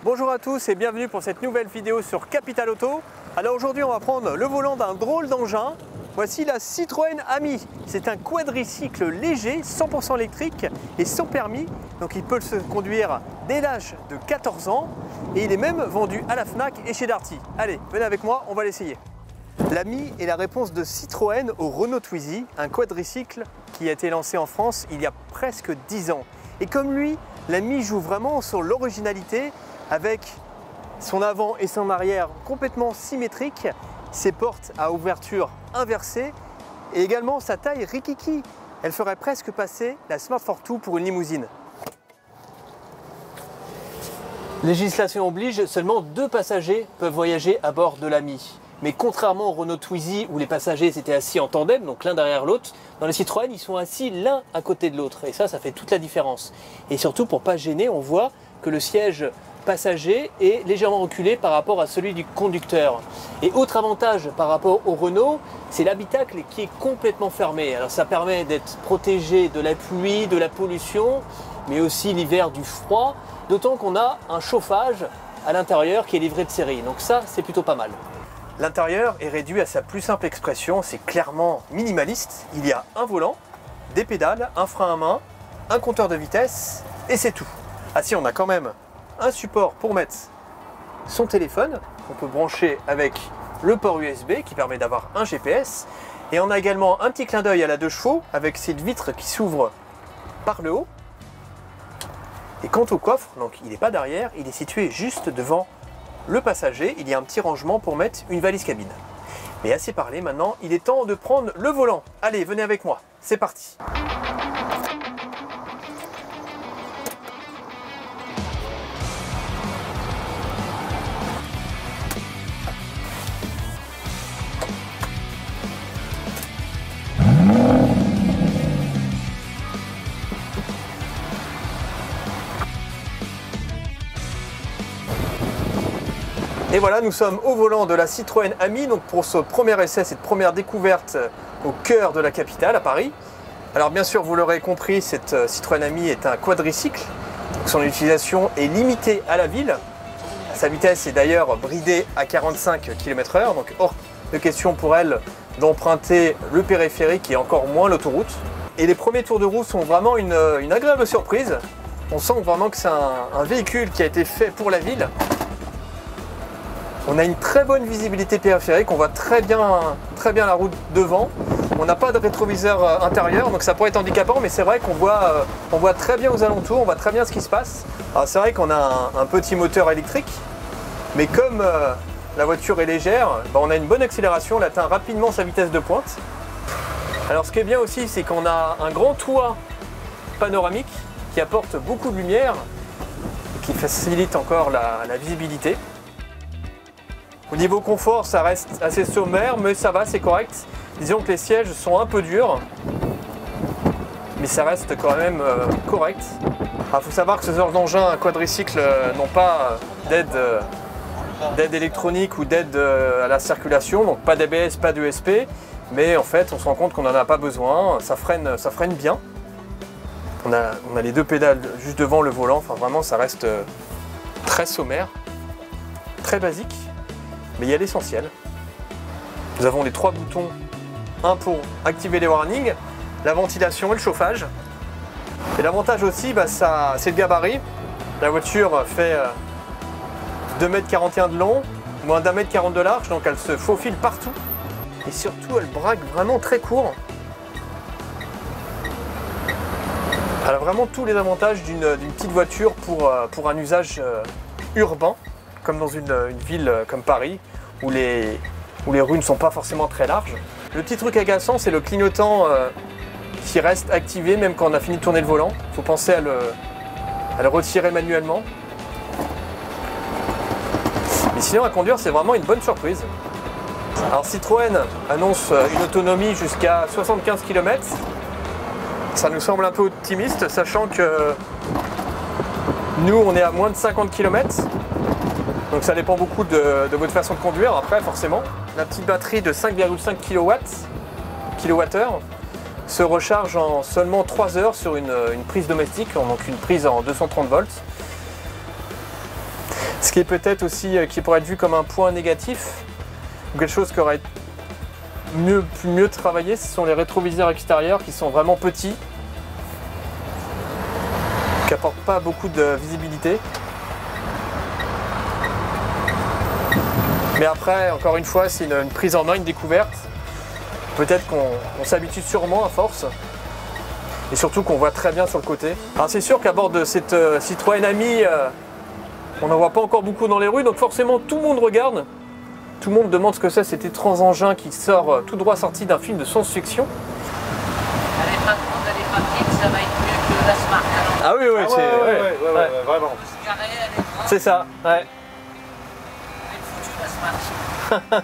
Bonjour à tous et bienvenue pour cette nouvelle vidéo sur Capital Auto. Alors aujourd'hui on va prendre le volant d'un drôle d'engin. Voici la Citroën Ami. C'est un quadricycle léger, 100% électrique et sans permis. Donc il peut se conduire dès l'âge de 14 ans et il est même vendu à la Fnac et chez Darty. Allez, venez avec moi, on va l'essayer. L'Ami est la réponse de Citroën au Renault Twizy, un quadricycle qui a été lancé en France il y a presque 10 ans. Et comme lui, l'Ami joue vraiment sur l'originalité avec son avant et son arrière complètement symétriques, ses portes à ouverture inversée et également sa taille rikiki. Elle ferait presque passer la Smart Fortwo pour une limousine. Législation oblige, seulement 2 passagers peuvent voyager à bord de l'Ami. Mais contrairement au Renault Twizy où les passagers étaient assis en tandem, donc l'un derrière l'autre, dans les Citroën ils sont assis l'un à côté de l'autre et ça fait toute la différence. Et surtout pour pas gêner, on voit que le siège passager est légèrement reculé par rapport à celui du conducteur. Et autre avantage par rapport au Renault, c'est l'habitacle qui est complètement fermé. Alors ça permet d'être protégé de la pluie, de la pollution, mais aussi l'hiver du froid, d'autant qu'on a un chauffage à l'intérieur qui est livré de série. Donc ça, c'est plutôt pas mal. L'intérieur est réduit à sa plus simple expression, c'est clairement minimaliste. Il y a un volant, des pédales, un frein à main, un compteur de vitesse et c'est tout. Ah si, on a quand même un support pour mettre son téléphone, on peut brancher avec le port USB qui permet d'avoir un GPS et on a également un petit clin d'œil à la 2 chevaux avec cette vitre qui s'ouvre par le haut. Et quant au coffre, donc il n'est pas derrière, il est situé juste devant le passager, il y a un petit rangement pour mettre une valise cabine. Mais assez parlé, maintenant il est temps de prendre le volant. Allez, venez avec moi, c'est parti. Et voilà, nous sommes au volant de la Citroën Ami, donc pour ce premier essai, cette première découverte au cœur de la capitale, à Paris. Alors bien sûr, vous l'aurez compris, cette Citroën Ami est un quadricycle, donc son utilisation est limitée à la ville. Sa vitesse est d'ailleurs bridée à 45 km/h, donc hors de question pour elle d'emprunter le périphérique et encore moins l'autoroute. Et les premiers tours de roue sont vraiment une agréable surprise. On sent vraiment que c'est un véhicule qui a été fait pour la ville. On a une très bonne visibilité périphérique, on voit très bien la route devant. On n'a pas de rétroviseur intérieur, donc ça pourrait être handicapant, mais c'est vrai qu'on voit très bien aux alentours, on voit très bien ce qui se passe. Alors c'est vrai qu'on a un petit moteur électrique, mais comme la voiture est légère, on a une bonne accélération, elle atteint rapidement sa vitesse de pointe. Alors ce qui est bien aussi, c'est qu'on a un grand toit panoramique qui apporte beaucoup de lumière et qui facilite encore la visibilité. Au niveau confort, ça reste assez sommaire, mais ça va, c'est correct. Disons que les sièges sont un peu durs, mais ça reste quand même correct. Il faut savoir que ce genre d'engin, un quadricycle, n'ont pas d'aide électronique ou d'aide à la circulation, donc pas d'ABS, pas d'ESP, mais en fait on se rend compte qu'on n'en a pas besoin, ça freine bien. On a les 2 pédales juste devant le volant, enfin vraiment ça reste très sommaire, très basique. Mais il y a l'essentiel. Nous avons les 3 boutons, un pour activer les warnings, la ventilation et le chauffage. Et l'avantage aussi, c'est le gabarit. La voiture fait 2,41 m de long, moins d'1,40 m de large, donc elle se faufile partout. Et surtout, elle braque vraiment très court. Elle a vraiment tous les avantages d'une petite voiture pour un usage urbain, comme dans une ville comme Paris, où les rues ne sont pas forcément très larges. Le petit truc agaçant, c'est le clignotant qui reste activé même quand on a fini de tourner le volant. Il faut penser à le retirer manuellement. Mais sinon, à conduire, c'est vraiment une bonne surprise. Alors Citroën annonce une autonomie jusqu'à 75 km. Ça nous semble un peu optimiste, sachant que nous, on est à moins de 50 km. Donc ça dépend beaucoup de votre façon de conduire. Après, forcément, la petite batterie de 5,5 kWh se recharge en seulement 3 heures sur une prise domestique, donc une prise en 230 volts. qui est peut-être aussi, qui pourrait être vu comme un point négatif, ou quelque chose qui aurait mieux travaillé, ce sont les rétroviseurs extérieurs qui sont vraiment petits, qui n'apportent pas beaucoup de visibilité. Mais après, encore une fois, c'est une prise en main, une découverte. Peut-être qu'on s'habitue sûrement à force. Et surtout qu'on voit très bien sur le côté. Alors c'est sûr qu'à bord de cette Citroën Ami, on n'en voit pas encore beaucoup dans les rues, donc forcément tout le monde regarde. Tout le monde demande ce que c'est cet étrange engin qui sort tout droit sorti d'un film de science-fiction. Elle est pas grande, elle est pas petite, ça va être mieux que la Smart. Ah oui, oui, ouais, vraiment. Carré, elle est grande. C'est ça, ouais. Elle est foutue, la Smart.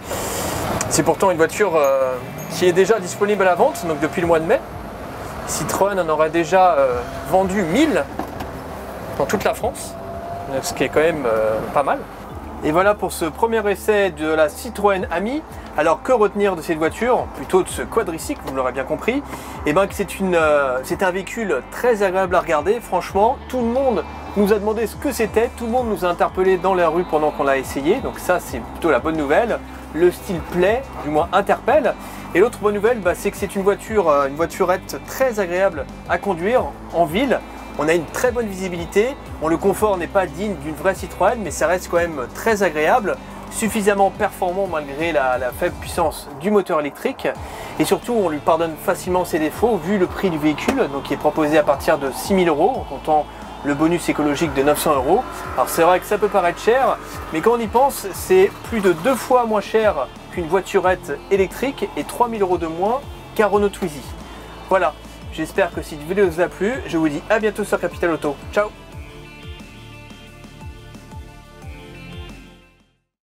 C'est pourtant une voiture qui est déjà disponible à la vente, donc depuis le mois de mai. Citroën en aurait déjà vendu 1000 dans toute la France, ce qui est quand même pas mal. Et voilà pour ce premier essai de la Citroën Ami. Alors que retenir de cette voiture, plutôt de ce quadricycle, vous l'aurez bien compris, et ben que c'est un véhicule très agréable à regarder. Franchement, tout le monde nous a demandé ce que c'était, tout le monde nous a interpellé dans la rue pendant qu'on l'a essayé, donc ça c'est plutôt la bonne nouvelle. Le style plaît, du moins interpelle. Et l'autre bonne nouvelle, c'est que c'est une voiturette très agréable à conduire en ville. On a une très bonne visibilité. Bon, le confort n'est pas digne d'une vraie Citroën, mais ça reste quand même très agréable, suffisamment performant malgré la faible puissance du moteur électrique. Et surtout, on lui pardonne facilement ses défauts vu le prix du véhicule, donc qui est proposé à partir de 6 000 € en comptant le bonus écologique de 900 €. Alors c'est vrai que ça peut paraître cher, mais quand on y pense, c'est plus de 2 fois moins cher qu'une voiturette électrique et 3 000 € de moins qu'un Renault Twizy. Voilà, j'espère que cette vidéo vous a plu. Je vous dis à bientôt sur Capital Auto. Ciao!